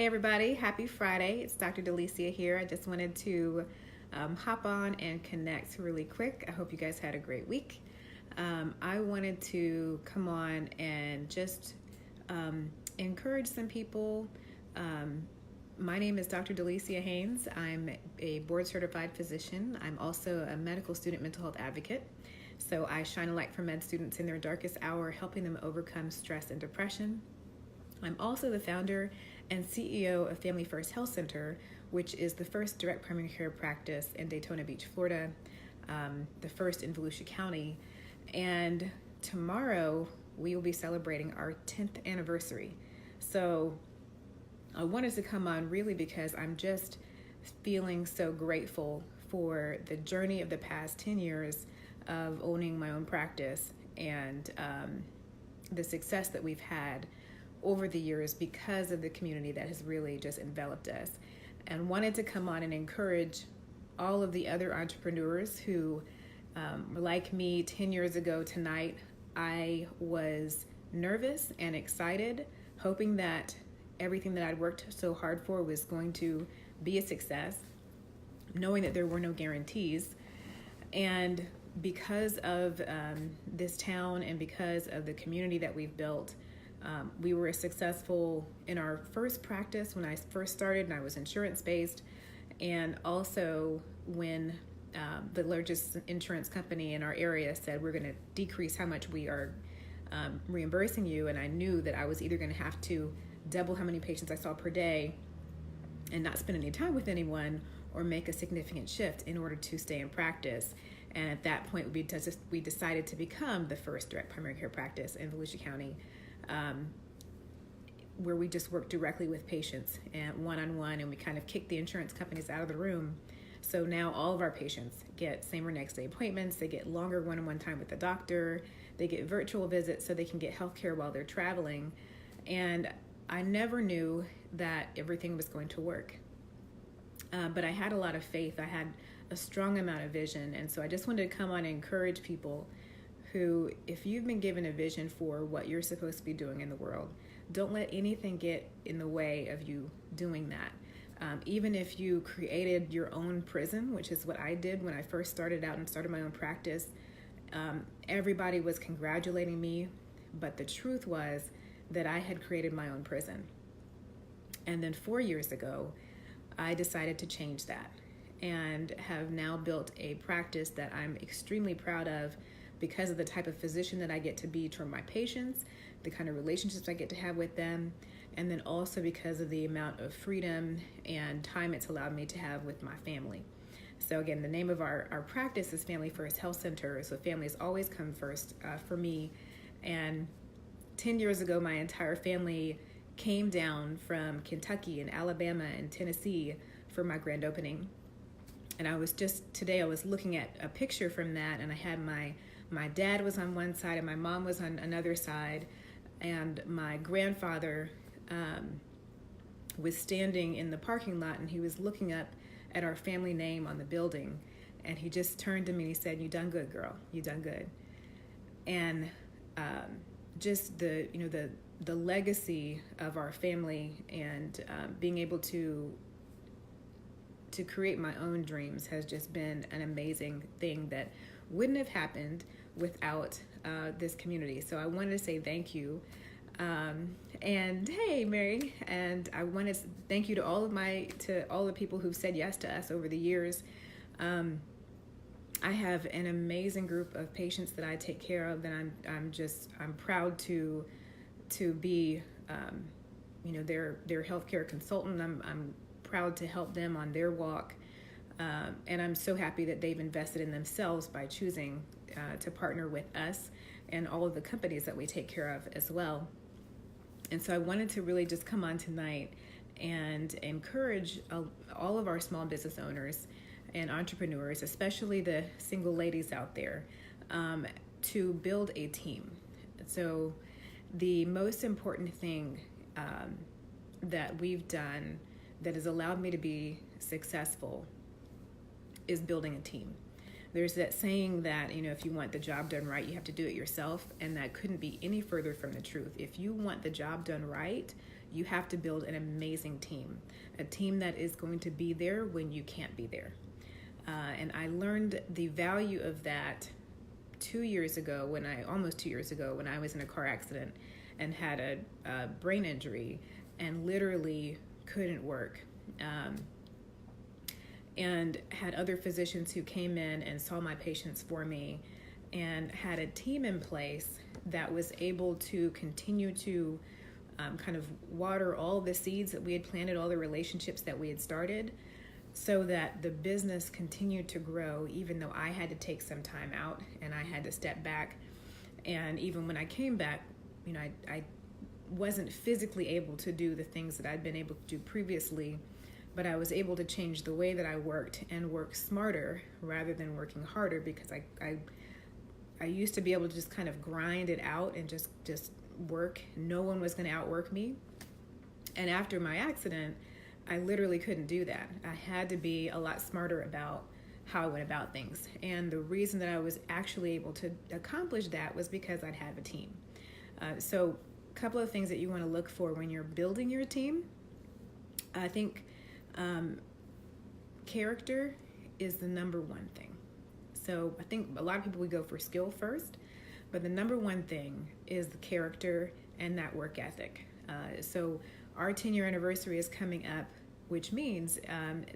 Hey everybody, happy Friday. It's Dr. Delicia here. I just wanted to hop on and connect really quick. I hope you guys had a great week. I wanted to come on and just encourage some people. My name is Dr. Delicia Haynes. I'm a board certified physician. I'm also a medical student mental health advocate. So I shine a light for med students in their darkest hour, helping them overcome stress and depression. I'm also the founder and CEO of Family First Health Center, which is the first direct primary care practice in Daytona Beach, Florida, the first in Volusia County. And tomorrow we will be celebrating our 10th anniversary. So I wanted to come on really because I'm just feeling so grateful for the journey of the past 10 years of owning my own practice and the success that we've had over the years because of the community that has really just enveloped us, and wanted to come on and encourage all of the other entrepreneurs who, like me 10 years ago tonight, I was nervous and excited, hoping that everything that I'd worked so hard for was going to be a success, knowing that there were no guarantees. And because of this town and because of the community that we've built, we were successful in our first practice when I first started, and I was insurance-based, and also when the largest insurance company in our area said, we're going to decrease how much we are reimbursing you, and I knew that I was either going to have to double how many patients I saw per day and not spend any time with anyone, or make a significant shift in order to stay in practice. And at that point, we decided to become the first direct primary care practice in Volusia County, where we just work directly with patients and one-on-one, and we kind of kick the insurance companies out of the room. So now all of our patients get same or next day appointments, they get longer one-on-one time with the doctor, they get virtual visits so they can get health care while they're traveling. And I never knew that everything was going to work. But I had a lot of faith, I had a strong amount of vision, and so I just wanted to come on and encourage people who, if you've been given a vision for what you're supposed to be doing in the world, don't let anything get in the way of you doing that. Even if you created your own prison, which is what I did when I first started out and started my own practice, everybody was congratulating me, but the truth was that I had created my own prison. And then 4 years ago, I decided to change that and have now built a practice that I'm extremely proud of, because of the type of physician that I get to be to my patients, the kind of relationships I get to have with them, and then also because of the amount of freedom and time it's allowed me to have with my family. So again, the name of our practice is Family First Health Center, so families always come first for me. And 10 years ago, my entire family came down from Kentucky and Alabama and Tennessee for my grand opening. And today I was looking at a picture from that, and I had my dad was on one side and my mom was on another side, and my grandfather was standing in the parking lot, and he was looking up at our family name on the building, and he just turned to me and he said, "You done good, girl. You done good." And just the legacy of our family and being able to create my own dreams has just been an amazing thing that wouldn't have happened without this community. So I wanted to say thank you. And hey, Mary, and I want to thank you to all the people who've said yes to us over the years. I have an amazing group of patients that I take care of, and I'm proud to be their healthcare consultant. I'm proud to help them on their walk. And I'm so happy that they've invested in themselves by choosing to partner with us and all of the companies that we take care of as well. And so I wanted to really just come on tonight and encourage all of our small business owners and entrepreneurs, especially the single ladies out there, to build a team. So the most important thing that we've done that has allowed me to be successful is building a team. There's that saying that, if you want the job done right, you have to do it yourself. And that couldn't be any further from the truth. If you want the job done right, you have to build an amazing team, a team that is going to be there when you can't be there. And I learned the value of that almost 2 years ago, when I was in a car accident and had a brain injury and literally couldn't work. And had other physicians who came in and saw my patients for me and had a team in place that was able to continue to kind of water all the seeds that we had planted, all the relationships that we had started, so that the business continued to grow, even though I had to take some time out and I had to step back. And even when I came back, I wasn't physically able to do the things that I'd been able to do previously, but I was able to change the way that I worked and work smarter rather than working harder, because I used to be able to just kind of grind it out and just work. No one was going to outwork me. And after my accident, I literally couldn't do that. I had to be a lot smarter about how I went about things. And the reason that I was actually able to accomplish that was because I'd have a team. So a couple of things that you want to look for when you're building your team. I think character is the number one thing. So I think a lot of people, we go for skill first, but the number one thing is the character and that work ethic. So our 10-year anniversary is coming up, which means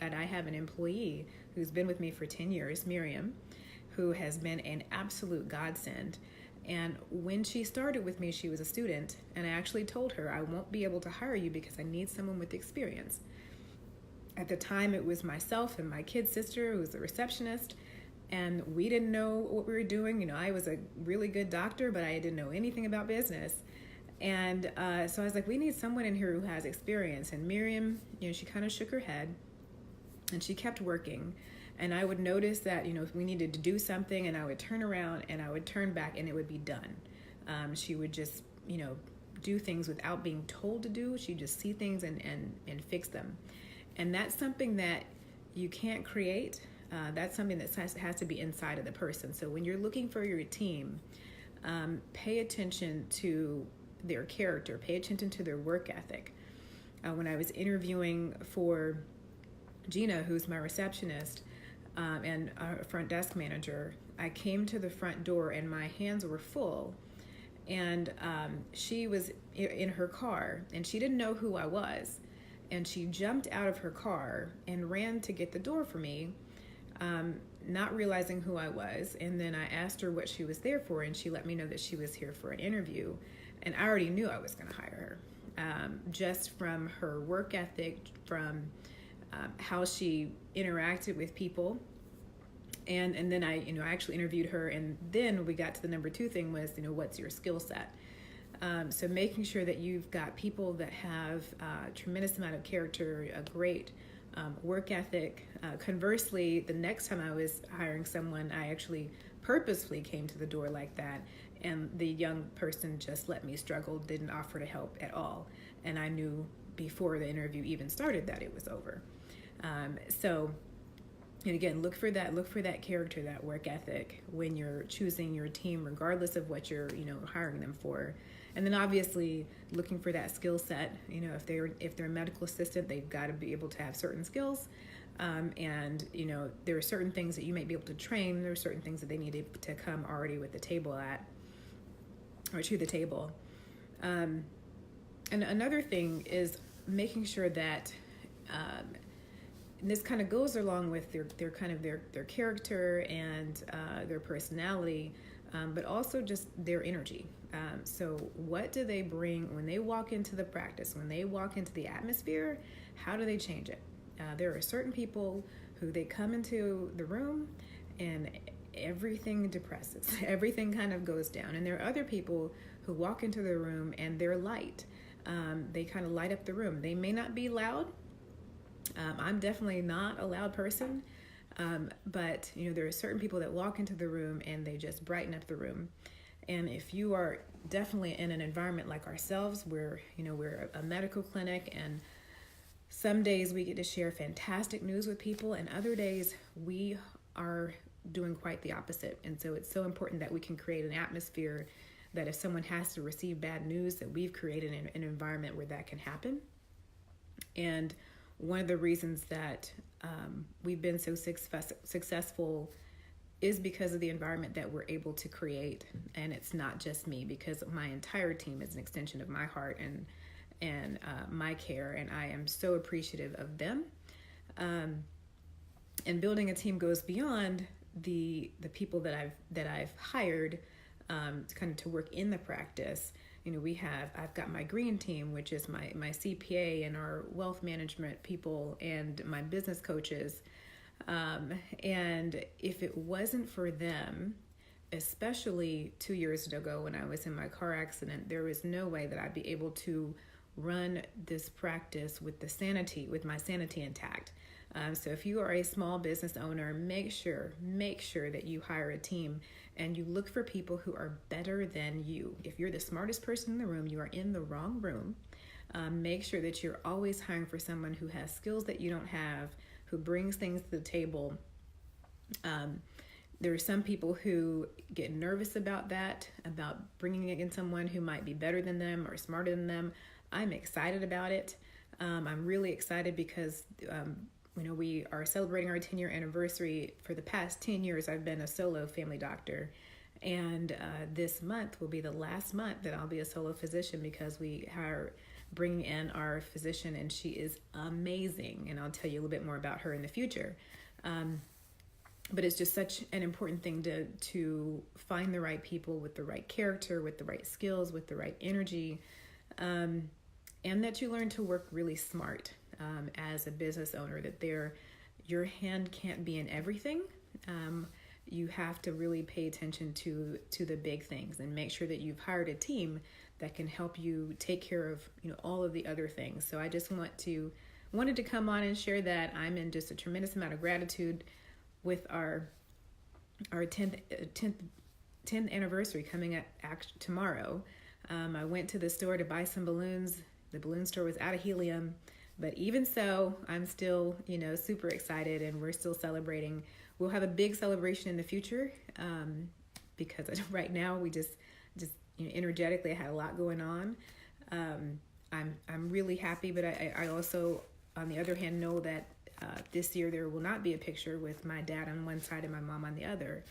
that I have an employee who's been with me for 10 years, Miriam, who has been an absolute godsend. And when she started with me, she was a student, and I actually told her, I won't be able to hire you because I need someone with experience. At the time, it was myself and my kid sister, who was the receptionist, and we didn't know what we were doing. I was a really good doctor, but I didn't know anything about business. And so I was like, we need someone in here who has experience. And Miriam, she kind of shook her head, and she kept working. And I would notice that, if we needed to do something, and I would turn around and I would turn back and it would be done. She would just, do things without being told to do. She'd just see things and fix them. And that's something that you can't create. That's something that has to be inside of the person. So when you're looking for your team, pay attention to their character, pay attention to their work ethic. When I was interviewing for Gina, who's my receptionist, and our front desk manager, I came to the front door and my hands were full. And she was in her car and she didn't know who I was. And she jumped out of her car and ran to get the door for me, not realizing who I was. And then I asked her what she was there for, and she let me know that she was here for an interview. And I already knew I was going to hire her, just from her work ethic, from how she interacted with people. And then I actually interviewed her, and then we got to the number two thing was, what's your skill set? So making sure that you've got people that have a tremendous amount of character, a great work ethic. Conversely, the next time I was hiring someone, I actually purposefully came to the door like that, and the young person just let me struggle, didn't offer to help at all. And I knew before the interview even started that it was over. And again, look for that character, that work ethic when you're choosing your team, regardless of what you're, hiring them for. And then obviously looking for that skill set. If they're a medical assistant, they've got to be able to have certain skills. And there are certain things that you may be able to train. There are certain things that they need to come already with the table to the table. And another thing is making sure that, and this kind of goes along with their character and their personality, but also just their energy. So what do they bring when they walk into the practice, when they walk into the atmosphere? How do they change it? There are certain people who they come into the room and everything depresses. Everything kind of goes down. And there are other people who walk into the room and they're light. They kind of light up the room. They may not be loud. I'm definitely not a loud person, but there are certain people that walk into the room and they just brighten up the room. And if you are definitely in an environment like ourselves, where we're a medical clinic, and some days we get to share fantastic news with people, and other days we are doing quite the opposite. And so it's so important that we can create an atmosphere that if someone has to receive bad news, that we've created an environment where that can happen. And one of the reasons that we've been so successful is because of the environment that we're able to create. And it's not just me, because my entire team is an extension of my heart and my care, and I am so appreciative of them. And building a team goes beyond the people that I've hired to work in the practice. You know, I've got my green team, which is my CPA and our wealth management people and my business coaches. And if it wasn't for them, especially 2 years ago when I was in my car accident, there was no way that I'd be able to run this practice with my sanity intact. So if you are a small business owner, make sure that you hire a team and you look for people who are better than you. If you're the smartest person in the room, you are in the wrong room. Make sure that you're always hiring for someone who has skills that you don't have, who brings things to the table. There are some people who get nervous about that, about bringing in someone who might be better than them or smarter than them. I'm excited about it. I'm really excited because we are celebrating our 10-year anniversary. For the past 10 years, I've been a solo family doctor. And this month will be the last month that I'll be a solo physician, because we are bringing in our physician, and she is amazing. And I'll tell you a little bit more about her in the future. But it's just such an important thing to find the right people with the right character, with the right skills, with the right energy, and that you learn to work really smart as a business owner, that your hand can't be in everything. You have to really pay attention to the big things and make sure that you've hired a team that can help you take care of all of the other things. So I just wanted to come on and share that. I'm in just a tremendous amount of gratitude with our 10th anniversary coming up tomorrow. I went to the store to buy some balloons. The balloon store was out of helium, but even so, I'm still, super excited, and we're still celebrating. We'll have a big celebration in the future, because right now we just energetically, I had a lot going on. I'm really happy, but I also, on the other hand, know that this year there will not be a picture with my dad on one side and my mom on the other,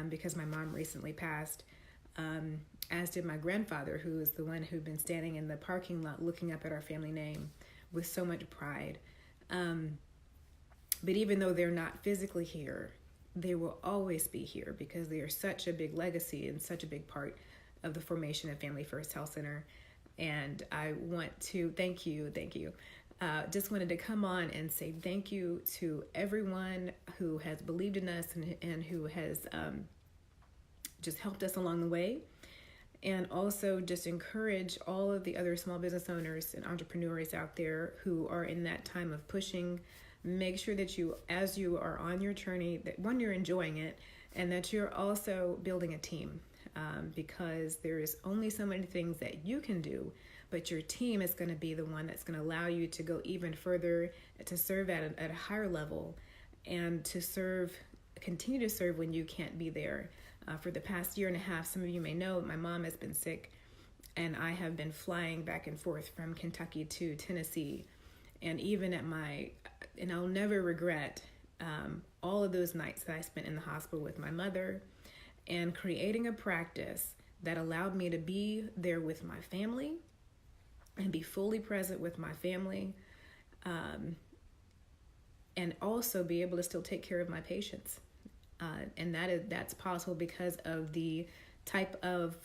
because my mom recently passed, as did my grandfather, who is the one who'd been standing in the parking lot looking up at our family name with so much pride. But even though they're not physically here, they will always be here, because they are such a big legacy and such a big part of the formation of Family First Health Center. And I want to thank you. Just wanted to come on and say thank you to everyone who has believed in us and who has just helped us along the way. And also just encourage all of the other small business owners and entrepreneurs out there who are in that time of pushing. Make sure that you, as you are on your journey, that one, you're enjoying it, and that you're also building a team, because there is only so many things that you can do, but your team is going to be the one that's going to allow you to go even further, to serve at a higher level, and to continue to serve when you can't be there. For the past year and a half, some of you may know, my mom has been sick, and I have been flying back and forth from Kentucky to Tennessee. And even and I'll never regret all of those nights that I spent in the hospital with my mother, and creating a practice that allowed me to be there with my family and be fully present with my family, and also be able to still take care of my patients. And that's possible because of the type of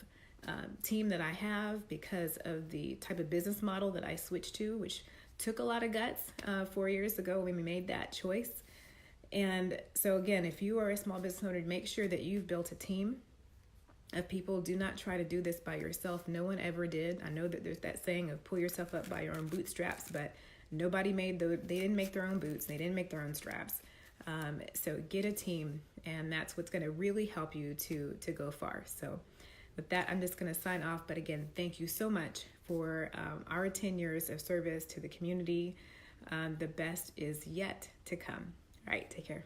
team that I have, because of the type of business model that I switched to, which took a lot of guts 4 years ago when we made that choice. And so again, if you are a small business owner, make sure that you've built a team of people. Do not try to do this by yourself. No one ever did. I know that there's that saying of pull yourself up by your own bootstraps, but nobody they didn't make their own boots. They didn't make their own straps. So get a team, and that's what's going to really help you to go far. So with that, I'm just going to sign off. But again, thank you so much for our 10 years of service to the community. The best is yet to come. All right, take care.